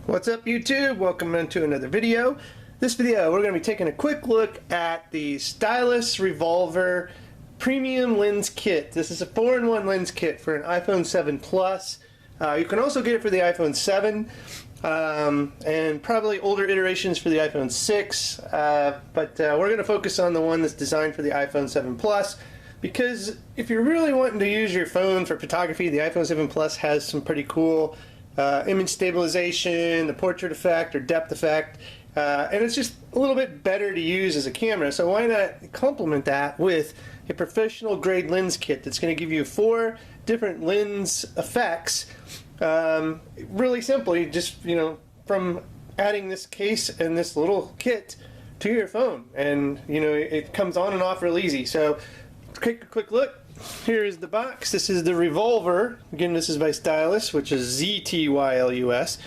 What's up, YouTube? Welcome into another video. This video we're going to be taking a quick look at the Ztylus Revolver Premium Lens Kit. This is a 4-in-1 lens kit for an iPhone 7 Plus. You can also get it for the iPhone 7 and probably older iterations for the iPhone 6, but we're going to focus on the one that's designed for the iPhone 7 Plus, because if you're really wanting to use your phone for photography, the iPhone 7 Plus has some pretty cool image stabilization, the portrait effect or depth effect, and it's just a little bit better to use as a camera. So why not complement that with a professional grade lens kit that's going to give you 4 different lens effects, really simply just, from adding this case and this little kit to your phone, and it comes on and off real easy. So take a quick look. Here is the box. This is the Revolver. Again, this is by Ztylus, which is Ztylus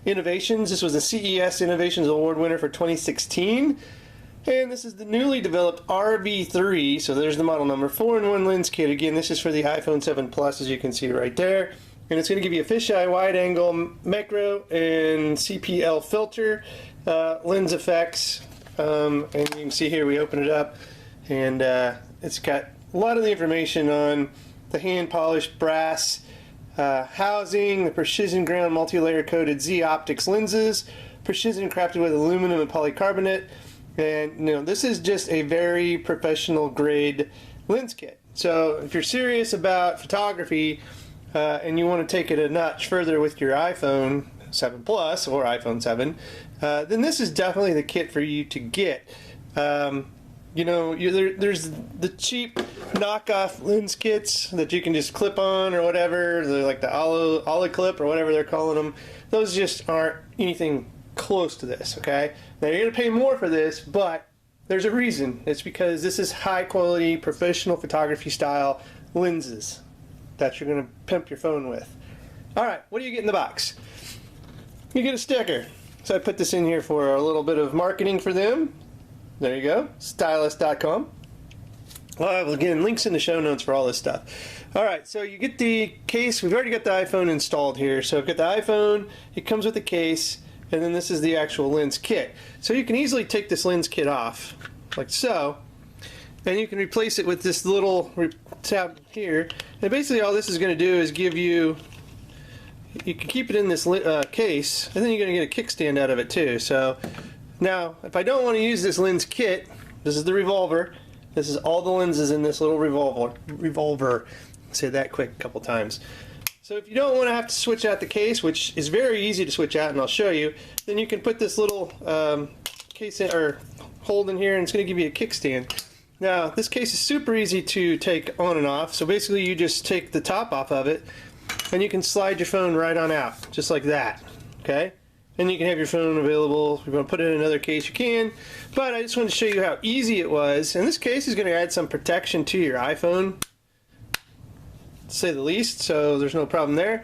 Innovations. This was the CES Innovations Award winner for 2016. And this is the newly developed RV-3, so there's the model number, 4-in-1 lens kit. Again, this is for the iPhone 7 Plus, as you can see right there. And it's going to give you a fisheye wide angle macro and CPL filter, lens effects. And you can see here, we open it up, and it's got a lot of the information on the hand polished brass housing, the precision ground multi-layer coated Z optics lenses, precision crafted with aluminum and polycarbonate, and this is just a very professional grade lens kit. So if you're serious about photography and you want to take it a notch further with your iPhone 7 Plus or iPhone 7, then this is definitely the kit for you to get. There's the cheap knockoff lens kits that you can just clip on or whatever. They're like the Ollie clip or whatever they're calling them. Those just aren't anything close to this, okay? Now you're going to pay more for this, but there's a reason. It's because this is high quality professional photography style lenses that you're going to pimp your phone with. Alright, what do you get in the box? You get a sticker. So I put this in here for a little bit of marketing for them. There you go, Ztylus.com. Well, I will, again, links in the show notes for all this stuff. Alright, so you get the case. We've already got the iPhone installed here. So I've got the iPhone, it comes with the case, and then this is the actual lens kit. So you can easily take this lens kit off, like so, and you can replace it with this little tab here. And basically all this is going to do is give you, you can keep it in this case, and then you're going to get a kickstand out of it too. So now, if I don't want to use this lens kit, this is the Revolver. This is all the lenses in this little Revolver. Say that quick a couple times. So if you don't want to have to switch out the case, which is very easy to switch out, and I'll show you, then you can put this little case in, or hold in here, and it's going to give you a kickstand. Now, this case is super easy to take on and off. So basically, you just take the top off of it, and you can slide your phone right on out, just like that. Okay? And you can have your phone available. If you want to put it in another case, you can. But I just want to show you how easy it was. And this case is going to add some protection to your iPhone, to say the least, so there's no problem there.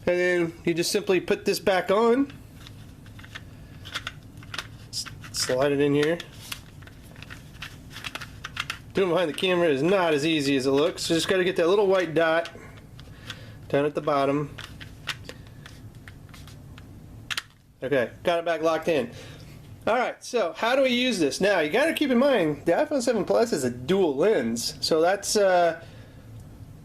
And then you just simply put this back on. Slide it in here. Doing behind the camera is not as easy as it looks. So just got to get that little white dot down at the bottom. Okay, got it back locked in. Alright, so how do we use this? Now, you got to keep in mind, the iPhone 7 Plus is a dual lens. So that's, kind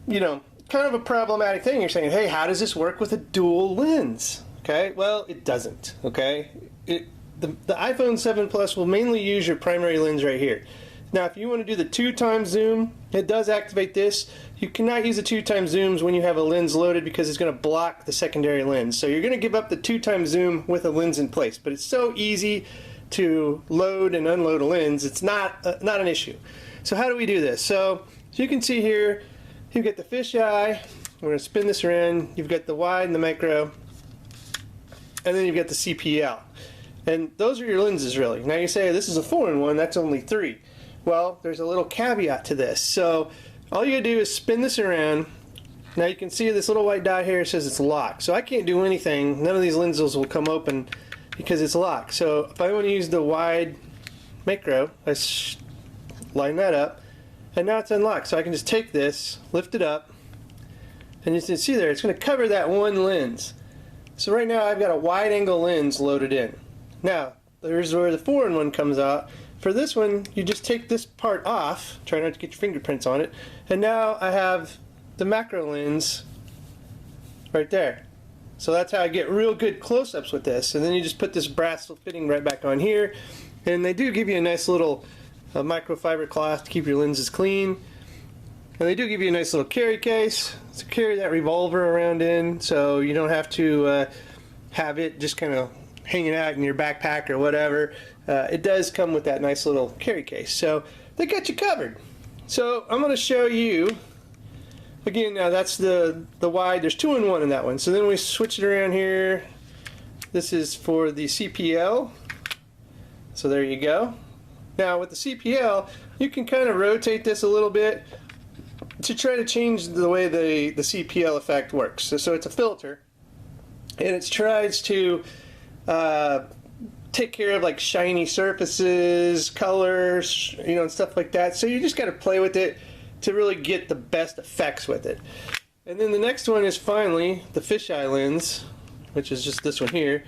of a problematic thing. You're saying, hey, how does this work with a dual lens? Okay, well, it doesn't. Okay, the iPhone 7 Plus will mainly use your primary lens right here. Now, if you want to do the 2x zoom, it does activate this. You cannot use the 2x zooms when you have a lens loaded because it's going to block the secondary lens. So you're going to give up the 2x zoom with a lens in place. But it's so easy to load and unload a lens, it's not an issue. So how do we do this? So you can see here, you've got the fisheye. We're going to spin this around. You've got the wide and the macro. And then you've got the CPL. And those are your lenses, really. Now you say, this is a 4-in-1, that's only 3. Well, there's a little caveat to this. So all you gotta do is spin this around. Now you can see this little white dot here says it's locked. So I can't do anything. None of these lenses will come open because it's locked. So if I want to use the wide macro, let's line that up. and now it's unlocked. So I can just take this, lift it up, and you can see there, it's going to cover that one lens. So right now I've got a wide angle lens loaded in. Now, there's where the 4-in-1 comes out. For this one, you just take this part off, try not to get your fingerprints on it, and now I have the macro lens right there. So that's how I get real good close-ups with this. And then you just put this brass fitting right back on here, and they do give you a nice little microfiber cloth to keep your lenses clean. And they do give you a nice little carry case to carry that revolver around in, so you don't have to have it just kind of hanging out in your backpack or whatever. It does come with that nice little carry case, so they got you covered. So I'm going to show you again. Now that's the wide. There's 2-in-1 in that one. So then we switch it around here. This is for the CPL. So there you go. Now with the CPL, you can kind of rotate this a little bit to try to change the way the CPL effect works. So it's a filter, and it tries to take care of like shiny surfaces, colors, you know, and stuff like that. So you just got to play with it to really get the best effects with it. And then the next one is finally the fisheye lens, which is just this one here,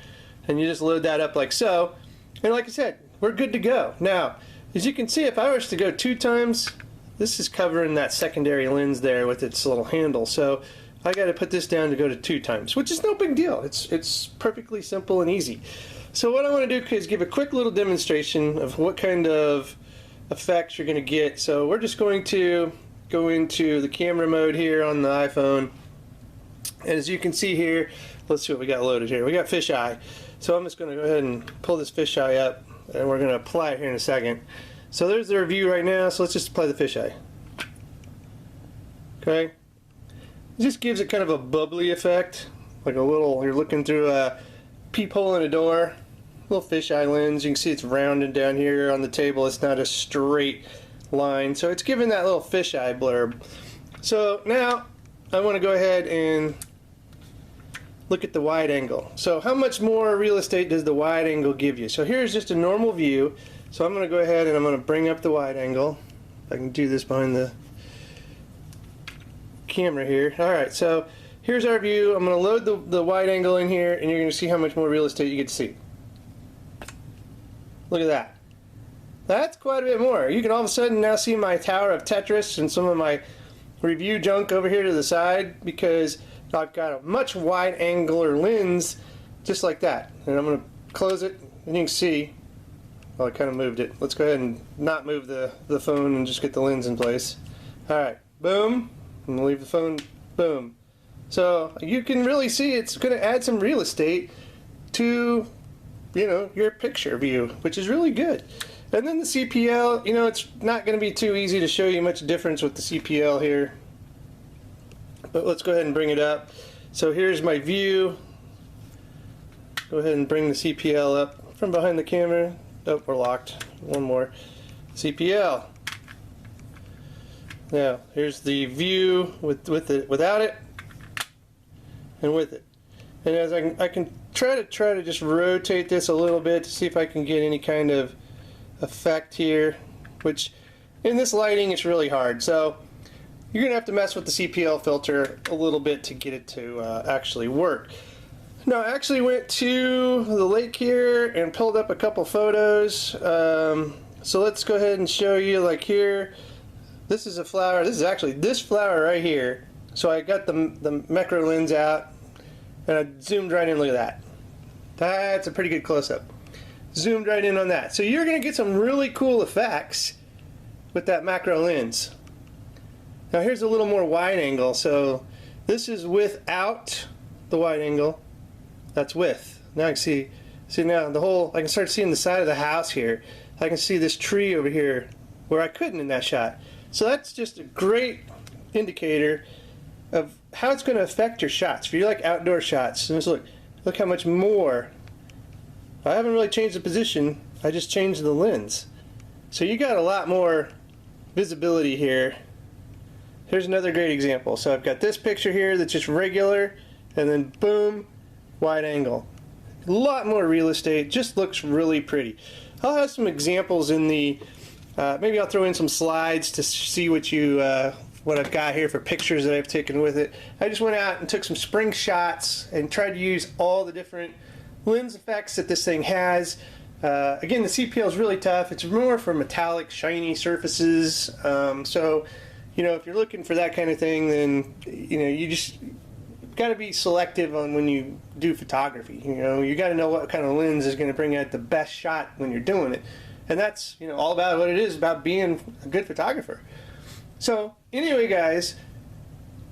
and you just load that up like so, and like I said, we're good to go. Now, as you can see, if I was to go 2 times, this is covering that secondary lens there with its little handle, so I got to put this down to go to 2 times, which is no big deal. It's perfectly simple and easy. So what I want to do is give a quick little demonstration of what kind of effects you're going to get. So we're just going to go into the camera mode here on the iPhone, and as you can see here, let's see what we got loaded here. We got fisheye, so I'm just going to go ahead and pull this fisheye up, and we're going to apply it here in a second. So there's the review right now, so let's just apply the fisheye. Okay, it just gives it kind of a bubbly effect, like a little, you're looking through a peephole in a door. Little fisheye lens. You can see it's rounded down here on the table. It's not a straight line, so it's giving that little fisheye blurb. So now I want to go ahead and look at the wide angle. So how much more real estate does the wide angle give you? So here's just a normal view. So I'm going to go ahead and I'm going to bring up the wide angle. I can do this behind the camera here. Alright, so here's our view. I'm going to load the wide angle in here, and you're going to see how much more real estate you get to see. Look at that. That's quite a bit more. You can all of a sudden now see my tower of Tetris and some of my review junk over here to the side, because I've got a much wide angular lens just like that. And I'm going to close it, and you can see, well, I kind of moved it. Let's go ahead and not move the phone and just get the lens in place. Alright, boom. I'm going to leave the phone, boom. So you can really see it's going to add some real estate to, you know, your picture view, which is really good. And then the CPL, you know, it's not going to be too easy to show you much difference with the CPL here, but let's go ahead and bring it up. So here's my view. Go ahead and bring the CPL up from behind the camera. Oh, we're locked. One more. CPL. Now here's the view with it, without it, and with it. And as I can try to just rotate this a little bit to see if I can get any kind of effect here, which in this lighting it's really hard. So you're gonna have to mess with the CPL filter a little bit to get it to actually work. Now I actually went to the lake here and pulled up a couple photos. So let's go ahead and show you, like here, this is a flower. This is actually this flower right here. So I got the macro lens out, and I zoomed right in. Look at that. That's a pretty good close-up. Zoomed right in on that. So you're going to get some really cool effects with that macro lens. Now here's a little more wide angle. So this is without the wide angle. That's with. Now I can see now the whole, I can start seeing the side of the house here. I can see this tree over here where I couldn't in that shot. So that's just a great indicator of how it's going to affect your shots. If you like outdoor shots, and just look how much more. I haven't really changed the position, I just changed the lens. So you got a lot more visibility here. Here's another great example. So I've got this picture here that's just regular, and then boom, wide angle. A lot more real estate, just looks really pretty. I'll have some examples in the Maybe I'll throw in some slides to see what I've got here for pictures that I've taken with it. I just went out and took some spring shots and tried to use all the different lens effects that this thing has. Again, the CPL is really tough. It's more for metallic, shiny surfaces. So, you know, if you're looking for that kind of thing, then, you know, you just got to be selective on when you do photography. You know, you got to know what kind of lens is going to bring out the best shot when you're doing it. And that's, you know, all about what it is about being a good photographer. So, anyway, guys,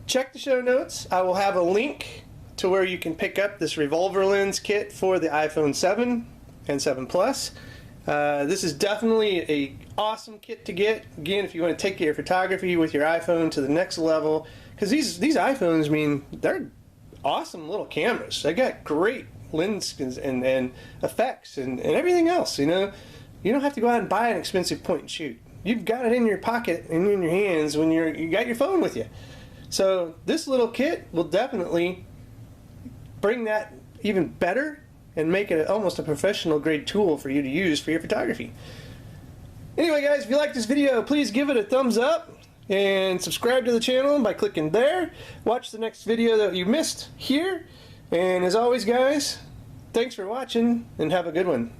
check the show notes. I will have a link to where you can pick up this Revolver lens kit for the iPhone 7 and 7 Plus. This is definitely a awesome kit to get. Again, if you want to take your photography with your iPhone to the next level, because these iPhones, I mean, they're awesome little cameras. They got great lenses and effects and everything else. You know, you don't have to go out and buy an expensive point and shoot. You've got it in your pocket and in your hands when you got your phone with you. So this little kit will definitely bring that even better and make it almost a professional grade tool for you to use for your photography. Anyway, guys, if you like this video, please give it a thumbs up and subscribe to the channel by clicking there. Watch the next video that you missed here. And as always, guys, thanks for watching and have a good one.